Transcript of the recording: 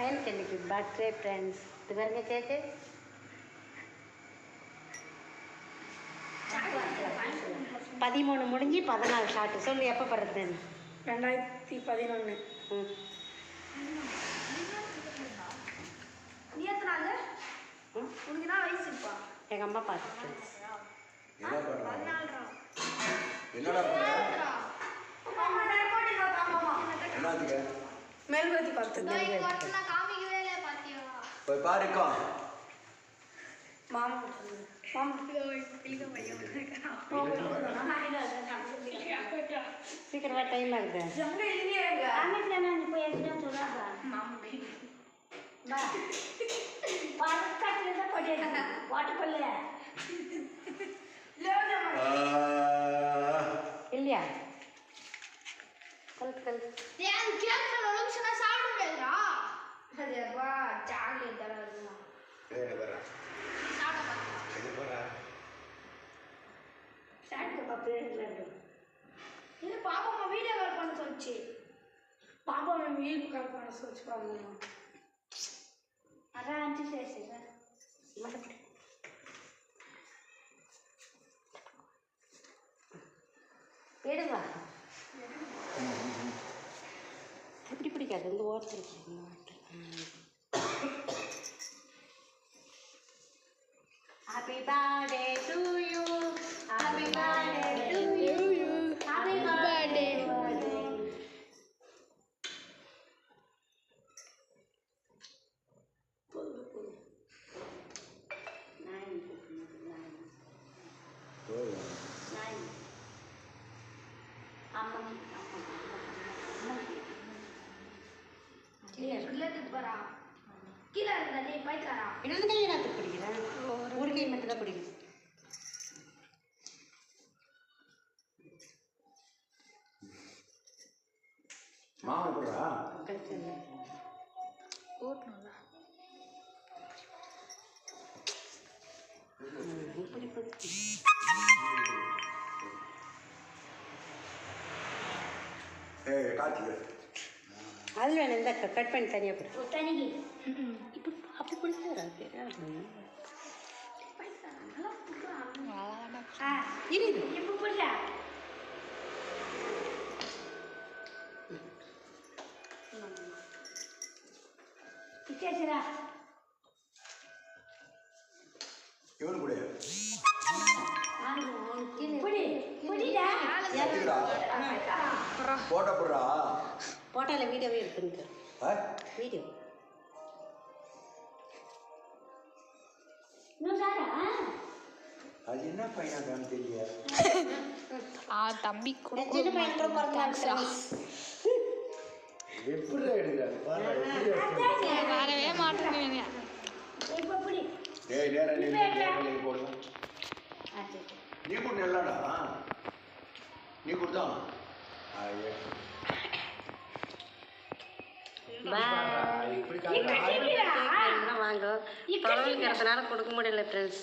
பையனுக்கு இன்னைக்கு birthday friends. இது பாருங்க கேக்கு. பதிமூணு முடிஞ்சு 14 ஷார்ட்டு. சொல்லு எப்போ படுறது? 2011. நீ எத்தனை நாள்? உனக்கு தான் வயசு இருப்பா. எங்கள் அம்மா பார்த்து மெல்வதி பார்த்து போய் பாருக்கா மாமா சீக்கிரமா டைம் ஆகுது. இல்லையா கல் கல் பாப்பா வீடியோ கால் பண்ண சொல்லிச்சு. பாப்பா வீடியோ கால் பண்ண சொல்லிச்சு. பாப்பா அதான் ஆச்சு. சரி சரி எடுவா. எப்படி பிடிக்காது இந்த ஓரத்தில். Happy birthday to you. Happy birthday to you. Happy birthday. கீழே இருந்தா பைக்காரா இடது கையை நான் பிடிக்கிறேன். ஒரு கை மட்டும் தான் பிடிக்குது. மாமா போடுறா காய்ச்சி அது வேணும். இந்த கட் பண்ணி தனியாக போடு. தனிக்கு இப்போ அப்படி பிடிக்காது. இரு இப்போ புரியல. சரிடா இவனு கூட போட்டோ போடுறா. போட்டோல வீடியோவே எடுத்துருக்கு. வீடியோ அது என்ன பையனான்னு தெரியல. தம்பி கூட சின்ன பையன் எப்படி எடுக்கிறாரு வரவே மாட்டேங்க. ஏய் நேரா நீ போடலாம். நீ கூட நல்லாடா. நீ கொடுத்தா வாங்க. பழங்கிறதுனால கொடுக்க முடியல ஃப்ரெண்ட்ஸ்.